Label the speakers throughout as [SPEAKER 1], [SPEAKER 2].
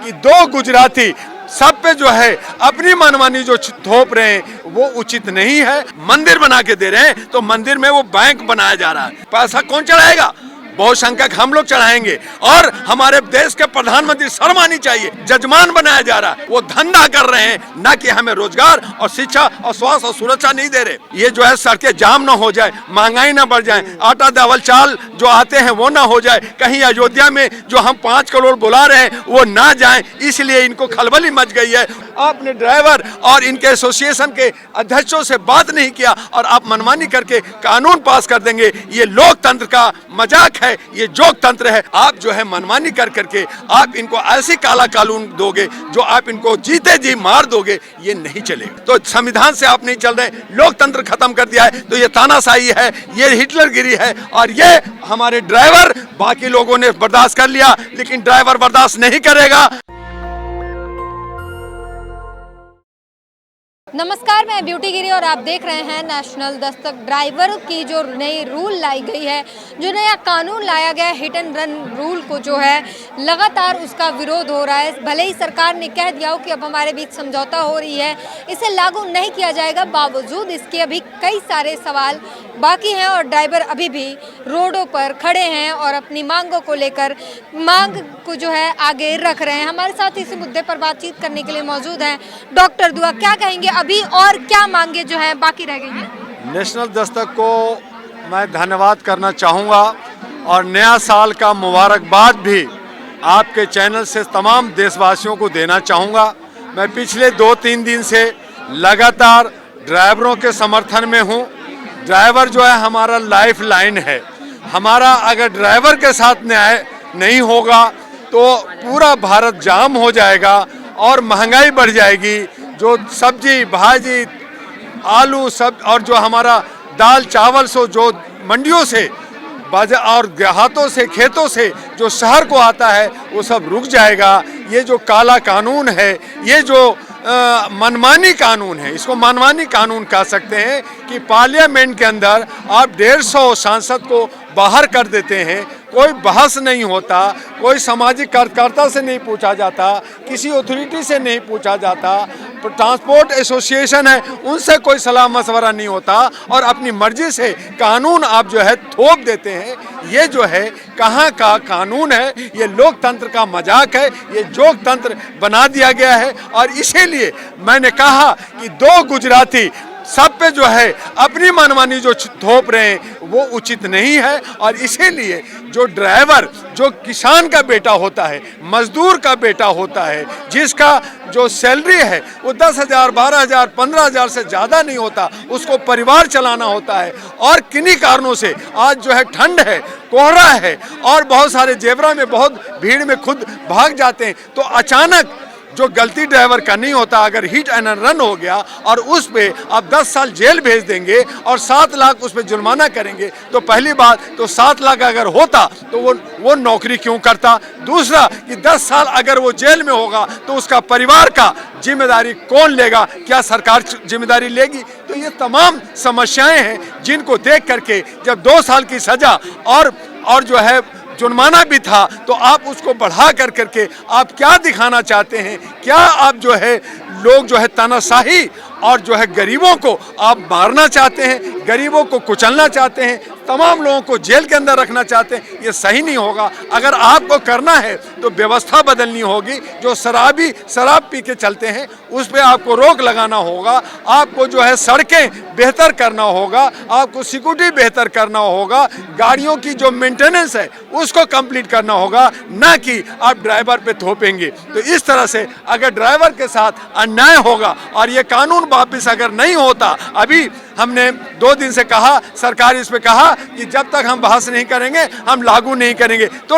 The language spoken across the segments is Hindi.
[SPEAKER 1] कि दो गुजराती सब पे जो है अपनी मनमानी जो थोप रहे हैं वो उचित नहीं है। मंदिर बना के दे रहे हैं तो मंदिर में वो बैंक बनाया जा रहा है, पैसा कौन चढ़ाएगा? बहुसंख्यक हम लोग चढ़ाएंगे। और हमारे देश के प्रधानमंत्री शर्म आनी चाहिए, जजमान बनाया जा रहा है, वो धंधा कर रहे हैं, ना कि हमें रोजगार और शिक्षा और स्वास्थ्य और सुरक्षा नहीं दे रहे। ये जो है सड़कें जाम ना हो जाए, महंगाई ना बढ़ जाए, आटा दावल चाल जो आते हैं वो ना हो जाए, कहीं अयोध्या में जो हम 5 करोड़ बुला रहे हैं वो ना जाए, इसलिए इनको खलबली मच गई है। आपने ड्राइवर और इनके एसोसिएशन के अध्यक्षों से बात नहीं किया और आप मनमानी करके कानून पास कर देंगे। ये लोकतंत्र का मजाक है, ये जोक तंत्र है। आप जो है मनमानी कर करके आप इनको ऐसी काला कानून दोगे जो आप इनको जीते जी मार दोगे, ये नहीं चलेगा। तो संविधान से आप नहीं चल रहे, लोकतंत्र खत्म कर दिया है, तो ये तानाशाही है, ये हिटलरगिरी है। और ये हमारे ड्राइवर, बाकी लोगों ने बर्दाश्त कर लिया लेकिन ड्राइवर बर्दाश्त नहीं करेगा।
[SPEAKER 2] नमस्कार, मैं ब्यूटी गिरी और आप देख रहे हैं नेशनल दस्तक। ड्राइवर की जो नई रूल लाई गई है, जो नया कानून लाया गया है, हिट एंड रन रूल को जो है लगातार उसका विरोध हो रहा है। भले ही सरकार ने कह दिया हो कि अब हमारे बीच समझौता हो रही है, इसे लागू नहीं किया जाएगा, बावजूद इसके अभी कई सारे सवाल बाकी हैं और ड्राइवर अभी भी रोडों पर खड़े हैं और अपनी मांगों को लेकर मांग को जो है आगे रख रहे हैं। हमारे साथ इसी मुद्दे पर बातचीत करने के लिए मौजूद हैं डॉक्टर दुआ। क्या कहेंगे अभी और क्या मांगे जो है बाकी रह गई हैं?
[SPEAKER 1] नेशनल दस्तक को मैं धन्यवाद करना चाहूँगा और नया साल का मुबारकबाद भी आपके चैनल से तमाम देशवासियों को देना चाहूँगा। मैं पिछले 2-3 दिन से लगातार ड्राइवरों के समर्थन में हूँ। ड्राइवर जो है हमारा लाइफ लाइन है। हमारा अगर ड्राइवर के साथ न्याय नहीं होगा तो पूरा भारत जाम हो जाएगा और महंगाई बढ़ जाएगी। जो सब्जी भाजी आलू सब और जो हमारा दाल चावल सो जो मंडियों से बाजार और देहातों से खेतों से जो शहर को आता है वो सब रुक जाएगा। ये जो काला कानून है, ये जो मनमानी कानून है, इसको मनमानी कानून कह सकते हैं कि पार्लियामेंट के अंदर आप 150 सांसद को बाहर कर देते हैं, कोई बहस नहीं होता, कोई सामाजिक कार्यकर्ता से नहीं पूछा जाता, किसी अथॉरिटी से नहीं पूछा जाता, ट्रांसपोर्ट एसोसिएशन है उनसे कोई सलाह मशवरा नहीं होता और अपनी मर्जी से कानून आप जो है थोप देते हैं। ये जो है कहाँ का कानून है? ये लोकतंत्र का मजाक है, ये जोक तंत्र बना दिया गया है। और इसीलिए मैंने कहा कि दो गुजराती सब पे जो है अपनी मनमानी जो थोप रहे हैं वो उचित नहीं है। और इसीलिए जो ड्राइवर जो किसान का बेटा होता है, मजदूर का बेटा होता है, जिसका जो सैलरी है वो 10,000, 12,000, 15,000 से ज़्यादा नहीं होता, उसको परिवार चलाना होता है। और किन्हीं कारणों से आज जो है ठंड है, कोहरा है और बहुत सारे जेबरा में बहुत भीड़ में खुद भाग जाते हैं, तो अचानक जो गलती ड्राइवर का नहीं होता, अगर हिट एंड रन हो गया और उस पे आप 10 साल जेल भेज देंगे और 7 लाख उस पे जुर्माना करेंगे, तो पहली बात तो 7 लाख अगर होता तो वो नौकरी क्यों करता? दूसरा कि 10 साल अगर वो जेल में होगा तो उसका परिवार का जिम्मेदारी कौन लेगा? क्या सरकार जिम्मेदारी लेगी? तो ये तमाम समस्याएं हैं जिनको देख करके जब 2 साल की सजा और जो है जुर्माना भी था, तो आप उसको बढ़ा कर करके आप क्या दिखाना चाहते हैं? क्या आप जो है लोग जो है तानाशाही और जो है गरीबों को आप मारना चाहते हैं, गरीबों को कुचलना चाहते हैं, तमाम लोगों को जेल के अंदर रखना चाहते हैं? ये सही नहीं होगा। अगर आपको करना है तो व्यवस्था बदलनी होगी। जो शराब पी के चलते हैं उस पर आपको रोक लगाना होगा, आपको जो है सड़कें बेहतर करना होगा, आपको सिक्योरिटी बेहतर करना होगा, गाड़ियों की जो मेंटेनेंस है उसको कंप्लीट करना होगा, ना कि आप ड्राइवर पे थोपेंगे। तो इस तरह से अगर ड्राइवर के साथ अन्याय होगा और ये कानून वापस अगर नहीं होता, अभी हमने 2 दिन से कहा, सरकार इस पे कहा कि जब तक हम बहस नहीं करेंगे हम लागू नहीं करेंगे। तो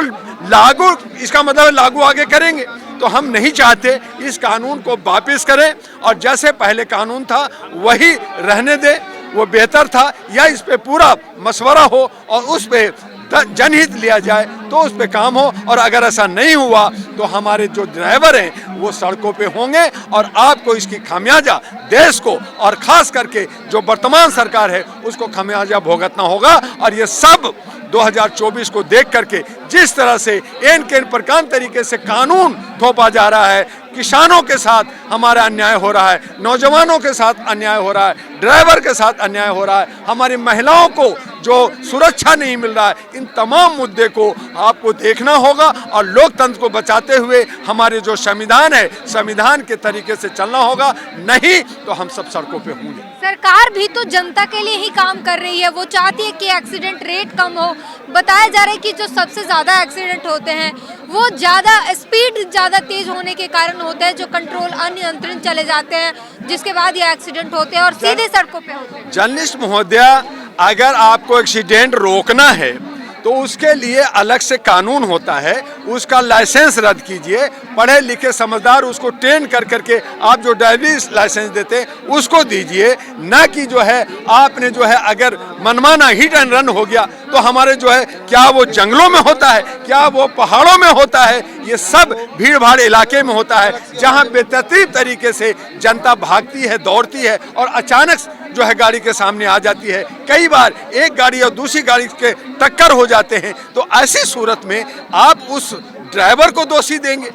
[SPEAKER 1] लागू इसका मतलब लागू आगे करेंगे, तो हम नहीं चाहते। इस कानून को वापस करें और जैसे पहले कानून था वही रहने दें, वो बेहतर था। या इस पे पूरा मशवरा हो और उस पे जनहित लिया जाए तो उस पे काम हो। और अगर ऐसा नहीं हुआ तो हमारे जो ड्राइवर हैं वो सड़कों पे होंगे और आपको इसकी खामियाजा देश को और खास करके जो वर्तमान सरकार है उसको खामियाजा भुगतना होगा। और ये सब 2024 को देख करके जिस तरह से एन के प्रकार तरीके से कानून थोपा जा रहा है, किसानों के साथ हमारा अन्याय हो रहा है, नौजवानों के साथ अन्याय हो रहा है, ड्राइवर के साथ अन्याय हो रहा है, हमारी महिलाओं को जो सुरक्षा नहीं मिल रहा है, इन तमाम मुद्दे को आपको देखना होगा और लोकतंत्र को बचाते हुए हमारे जो संविधान है, संविधान के तरीके से चलना होगा, नहीं तो हम सब सड़कों पे होंगे।
[SPEAKER 2] सरकार भी तो जनता के लिए ही काम कर रही है, वो चाहती है कि एक्सीडेंट रेट कम हो। बताया जा रहा है कि जो सबसे ज़्यादा एक्सीडेंट होते हैं वो ज़्यादा स्पीड ज़्यादा तेज होने के कारण होते हैं, जो कंट्रोल अनियंत्रित चले जाते हैं, जिसके बाद ये एक्सीडेंट होते हैं और सीधे सड़कों पे होते हैं।
[SPEAKER 1] जर्नलिस्ट महोदया, अगर आपको एक्सीडेंट रोकना है तो उसके लिए अलग से कानून होता है, उसका लाइसेंस रद्द कीजिए, पढ़े लिखे समझदार उसको ट्रेन कर करके आप जो ड्राइविंग लाइसेंस देते हैं उसको दीजिए, ना कि जो है आपने जो है अगर मनमाना हिट एंड रन हो गया तो हमारे जो है क्या वो जंगलों में होता है, क्या वो पहाड़ों में होता है, ये सब भीड़ भाड़ इलाके में होता है जहाँ बेतरतीब तरीके से जनता भागती है, दौड़ती है और अचानक जो है गाड़ी के सामने आ जाती है। कई बार एक गाड़ी और दूसरी गाड़ी के टक्कर हो जाते हैं, तो ऐसी सूरत में आप उस ड्राइवर को दोषी देंगे?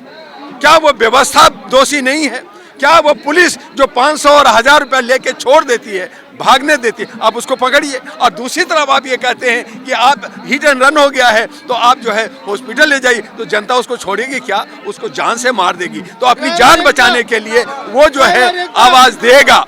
[SPEAKER 1] क्या वो व्यवस्था दोषी नहीं है? क्या वो पुलिस जो 500 और 1000 रुपया लेके छोड़ देती है, भागने देती है, आप उसको पकड़िए? और दूसरी तरफ आप ये कहते हैं कि आप हिट एंड रन हो गया है तो आप जो है हॉस्पिटल ले जाइए, तो जनता उसको छोड़ेगी क्या? उसको जान से मार देगी। तो अपनी जान बचाने के लिए वो जो है आवाज देगा,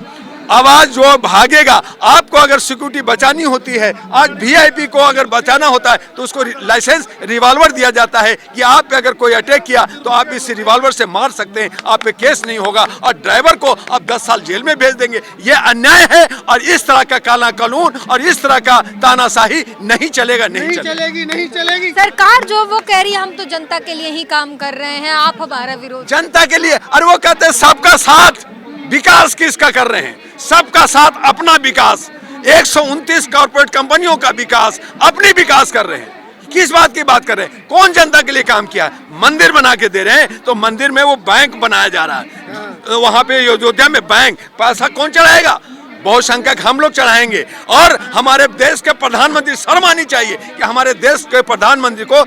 [SPEAKER 1] आवाज जो भागेगा। आपको अगर सिक्योरिटी बचानी होती है, आज वीआईपी को अगर बचाना होता है तो उसको लाइसेंस रिवॉल्वर दिया जाता है कि आप पे अगर कोई अटैक किया तो आप इस रिवॉल्वर से मार सकते हैं, आप पे केस नहीं होगा, और ड्राइवर को आप 10 साल जेल में भेज देंगे। ये अन्याय है और इस तरह का काला कानून और इस तरह का तानाशाही नहीं चलेगा, नहीं चलेगी।
[SPEAKER 2] सरकार जो वो कह रही है हम तो जनता के लिए ही काम कर रहे हैं, आप हमारा विरोध।
[SPEAKER 1] जनता के लिए, और वो कहते हैं सबका साथ, विकास किसका कर रहे हैं? सबका साथ, अपना विकास, 129 कॉर्पोरेट कंपनियों का विकास, अपनी विकास कर रहे हैं। किस बात की बात कर रहे हैं? कौन जनता के लिए काम किया है? मंदिर बना के दे रहे हैं, तो मंदिर में वो बैंक बनाया जा रहा है, वहां पे अयोध्या में बैंक, पैसा कौन चढ़ाएगा? बहुसंख्यक हम लोग चढ़ाएंगे। और हमारे देश के प्रधानमंत्री, शर्म आनी चाहिए कि हमारे देश के प्रधानमंत्री को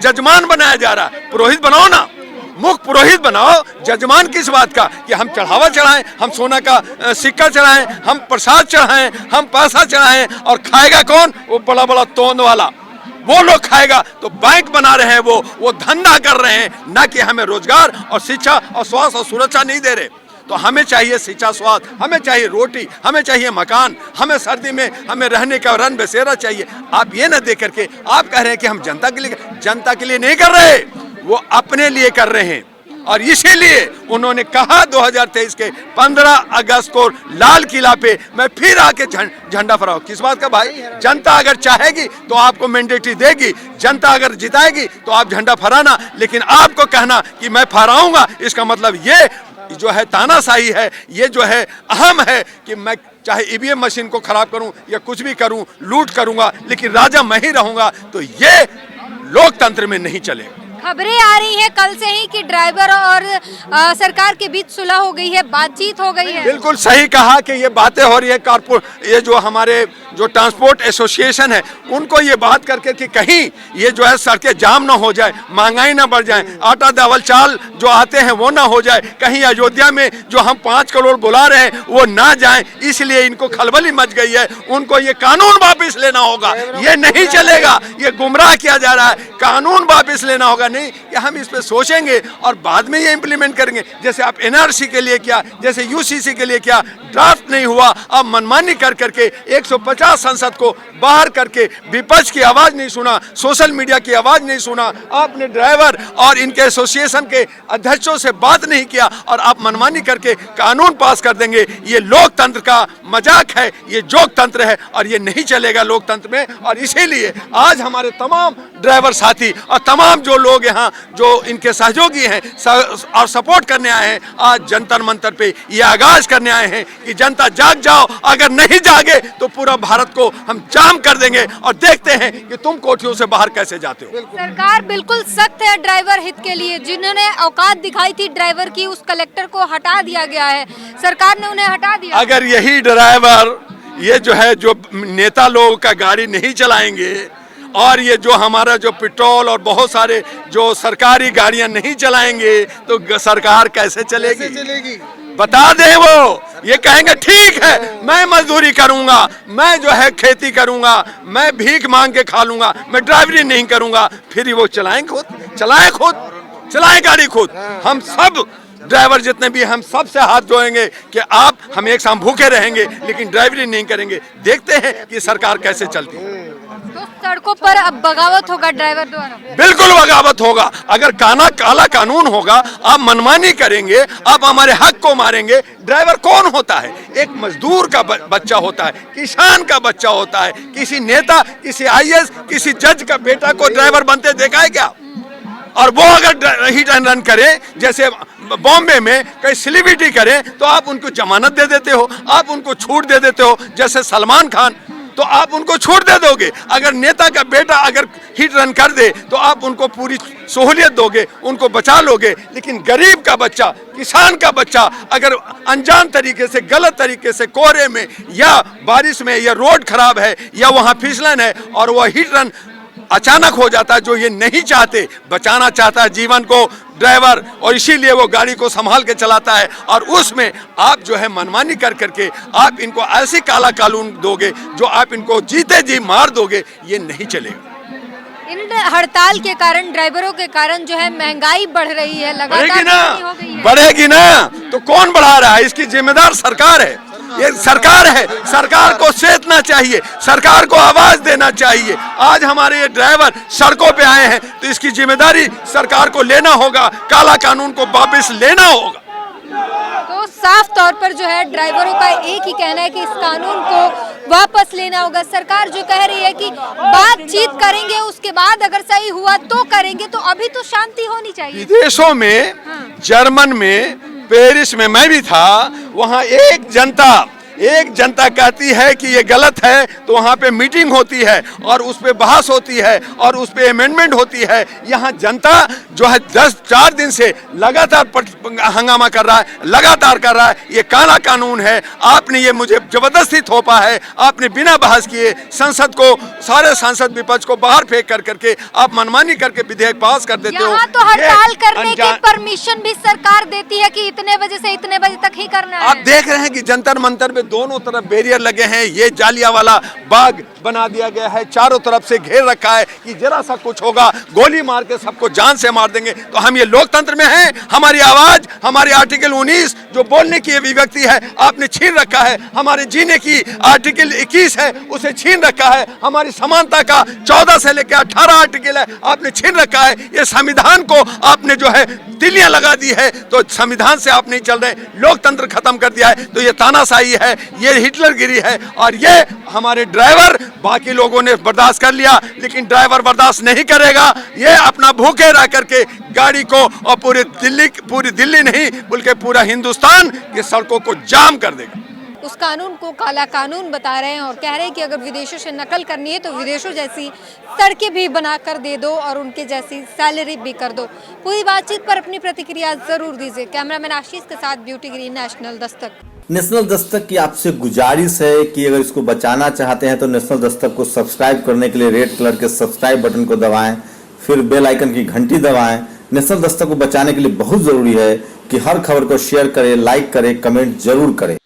[SPEAKER 1] जजमान बनाया जा रहा है। पुरोहित बनाओ ना, मुख्य पुरोहित बनाओ, जजमान किस बात का? कि हम चढ़ावा चढ़ाएं, हम सोना का सिक्का चढ़ाएं, हम प्रसाद चढ़ाएं, हम पैसा चढ़ाएं, और खाएगा कौन? वो बड़ा बड़ा तोंद वाला, वो लोग खाएगा। तो बैंक बना रहे हैं, वो धंधा कर रहे हैं, ना कि हमें रोजगार और शिक्षा और स्वास्थ्य और सुरक्षा नहीं दे रहे। तो हमें चाहिए शिक्षा, स्वास्थ्य, हमें चाहिए रोटी, हमें चाहिए मकान, हमें सर्दी में हमें रहने का रन बसेरा चाहिए। आप ये न दे करके आप कह रहे हैं कि हम जनता के लिए नहीं कर रहे, वो अपने लिए कर रहे हैं। और इसीलिए उन्होंने कहा 2023 के 15 अगस्त को लाल किला पे मैं फिर आके झंडा फहराऊं। किस बात का भाई? जनता अगर चाहेगी तो आपको मैंडेटरी देगी, जनता अगर जिताएगी तो आप झंडा फहराना, लेकिन आपको कहना कि मैं फहराऊंगा, इसका मतलब ये जो है तानाशाही है, ये जो है अहम है कि मैं चाहे ईवीएम मशीन को खराब करूं या कुछ भी करूं, लूट करूंगा, लेकिन राजा मैं ही रहूंगा। तो ये लोकतंत्र में नहीं चलेगा।
[SPEAKER 2] खबरें आ रही है कल से ही कि ड्राइवर और सरकार के बीच सुलह हो गई है, बातचीत हो गई है।
[SPEAKER 1] बिल्कुल सही कहा कि ये बातें हो रही है। ये जो हमारे जो ट्रांसपोर्ट एसोसिएशन है, उनको ये बात करके कि कहीं ये जो है सड़कें जाम ना हो जाए, महंगाई ना बढ़ जाए, आटा दावल चाल जो आते हैं वो ना हो जाए, कहीं अयोध्या में जो हम 5 करोड़ बुला रहे हैं वो ना जाए, इसलिए इनको खलबली मच गई है। उनको ये कानून वापस लेना होगा, ये नहीं चलेगा, ये गुमराह किया जा रहा है, कानून वापस लेना होगा। नहीं कि हम इस पे सोचेंगे और बाद में ये इंप्लीमेंट करेंगे। जैसे आप एनआरसी के लिए किया, जैसे यूसीसी के लिए किया, ड्राफ्ट नहीं हुआ, अब मनमानी कर करके 150 संसद को बाहर करके विपक्ष की आवाज नहीं सुना, सोशल मीडिया की आवाज नहीं सुना, आपने ड्राइवर और इनके एसोसिएशन के अध्यक्षों से बात नहीं किया और आप मनमानी करके कानून पास कर देंगे। ये लोकतंत्र का मजाक है, ये जोकतंत्र है और ये नहीं चलेगा लोकतंत्र में। और इसीलिए आज हमारे तमाम ड्राइवर साथी और तमाम जो लोग यहाँ जो इनके सहयोगी हैं और सपोर्ट करने आए हैं, आज जंतर मंतर पे ये आगाज करने आए हैं कि जनता जाग जाओ, अगर नहीं जागे तो पूरा भारत को हम जाम कर देंगे और देखते हैं कि तुम कोठियों से बाहर कैसे जाते हो।
[SPEAKER 2] सरकार बिल्कुल सख्त है ड्राइवर हित के लिए। जिन्होंने औकात दिखाई थी ड्राइवर की, उस कलेक्टर को हटा दिया गया है, सरकार ने उन्हें हटा दिया।
[SPEAKER 1] अगर यही ड्राइवर ये जो है जो नेता लोगों का गाड़ी नहीं चलाएंगे और ये जो हमारा जो पेट्रोल और बहुत सारे जो सरकारी गाड़ियां नहीं चलाएंगे तो सरकार कैसे चलेगी? बता दे वो, ये कहेंगे ठीक है मैं मजदूरी करूंगा, मैं जो है खेती करूंगा, मैं भीख मांग के खा लूंगा, मैं ड्राइवरी नहीं करूंगा, फिर वो चलाएं गाड़ी खुद। हम सब ड्राइवर जितने भी हम सब से हाथ जोड़ेंगे कि आप हम एक साथ भूखे रहेंगे लेकिन ड्राइवरी नहीं करेंगे। देखते हैं कि सरकार कैसे चलती है।
[SPEAKER 2] तो सड़कों पर अब बगावत होगा ड्राइवर द्वारा? बिल्कुल
[SPEAKER 1] बगावत होगा। अगर काला कानून होगा, आप मनमानी करेंगे, आप हमारे हक को मारेंगे। ड्राइवर कौन होता है? एक मजदूर का बच्चा होता है, किसान का बच्चा होता है। किसी नेता, किसी IAS, किसी जज का बेटा को ड्राइवर बनते देखा है क्या? और वो अगर हिट एंड रन करे, जैसे बॉम्बे में कई सेलिब्रिटी करें, तो आप उनको जमानत दे देते हो, आप उनको छूट दे देते हो। जैसे सलमान खान, तो आप उनको छूट दे दोगे। अगर नेता का बेटा अगर हिट रन कर दे तो आप उनको पूरी सहूलियत दोगे, उनको बचा लोगे। लेकिन गरीब का बच्चा, किसान का बच्चा अगर अनजान तरीके से, गलत तरीके से कोहरे में या बारिश में या रोड खराब है या वहाँ फिसलन है और वह हिट रन अचानक हो जाता है, जो ये नहीं चाहते, बचाना चाहता है जीवन को ड्राइवर, और इसीलिए वो गाड़ी को संभाल के चलाता है। और उसमें आप जो है मनमानी कर करके आप इनको ऐसी काला कानून दोगे जो आप इनको जीते जी मार दोगे, ये नहीं चलेगा।
[SPEAKER 2] इन हड़ताल के कारण, ड्राइवरों के कारण जो है महंगाई बढ़ रही है, लगातार
[SPEAKER 1] बढ़ेगी ना। तो कौन बढ़ा रहा है? इसकी जिम्मेदार सरकार है। ये सरकार है, सरकार को चेतना चाहिए, सरकार को आवाज देना चाहिए। आज हमारे ये ड्राइवर सड़कों पे आए हैं तो इसकी जिम्मेदारी सरकार को लेना होगा, काला कानून को वापस लेना होगा।
[SPEAKER 2] तो साफ तौर पर जो है ड्राइवरों का एक ही कहना है कि इस कानून को वापस लेना होगा। सरकार जो कह रही है कि बातचीत करेंगे, उसके बाद अगर सही हुआ तो करेंगे, तो अभी तो शांति होनी चाहिए।
[SPEAKER 1] विदेशों में, जर्मन में, पेरिस में मैं भी था, वहाँ एक जनता कहती है कि ये गलत है, तो वहाँ पे मीटिंग होती है और उस पे बहस होती है और उस पे अमेंडमेंट होती है। यहाँ जनता जो है 4 दिन से लगातार हंगामा कर रहा है, लगातार कर रहा है। ये काला कानून है, आपने ये मुझे जबरदस्ती थोपा है, आपने बिना बहस किए संसद को, सारे सांसद विपक्ष को बाहर फेंक कर करके आप मनमानी करके विधेयक पास कर देते हो।
[SPEAKER 2] यहाँ तो हड़ताल करने की परमिशन भी सरकार देती है कि इतने बजे से इतने बजे तक ही करना है।
[SPEAKER 1] आप देख रहे हैं कि जंतर मंतर में दोनों तरफ बैरियर लगे हैं। ये जालियांवाला बाग बना दिया गया है, चारों तरफ से घेर रखा है कि जरा सा कुछ होगा गोली मार के सबको जान से मार देंगे। तो हम ये लोकतंत्र में हैं, हमारी आवाज, हमारी आर्टिकल 19 जो बोलने की अभिव्यक्ति है आपने छीन रखा है। हमारे जीने की आर्टिकल 21 है, उसे छीन रखा है। हमारी समानता का 14 से लेकर 18 आर्टिकल है, आपने छीन रखा है। ये संविधान को आपने जो है तिलियां लगा दी है, तो संविधान से आप नहीं चल रहे, लोकतंत्र खत्म कर दिया है। तो ये तानाशाही है, ये हिटलरगिरी है। और ये हमारे ड्राइवर, बाकी लोगों ने बर्दाश्त कर लिया लेकिन ड्राइवर बर्दाश्त नहीं करेगा। ये अपना भूखे रह करके गाड़ी को, और पूरी दिल्ली नहीं बल्कि पूरा हिंदुस्तान की सड़कों को जाम कर देगा।
[SPEAKER 2] उस कानून को काला कानून बता रहे हैं और कह रहे हैं कि अगर विदेशों से नकल करनी है तो विदेशों जैसी सड़कें भी बनाकर दे दो और उनके जैसी सैलरी भी कर दो। पूरी बातचीत पर अपनी प्रतिक्रिया जरूर दीजिए। कैमरामैन आशीष के साथ beauty green, national Dastak.
[SPEAKER 3] National Dastak की आपसे गुजारिश है कि अगर इसको बचाना चाहते हैं तो नेशनल दस्तक को सब्सक्राइब करने के लिए रेड कलर के सब्सक्राइब बटन को दबाएं, फिर बेल आइकन की घंटी दबाएं। नेशनल दस्तक को बचाने के लिए बहुत जरूरी है कि हर खबर को शेयर करें, लाइक करें, कमेंट जरूर करें।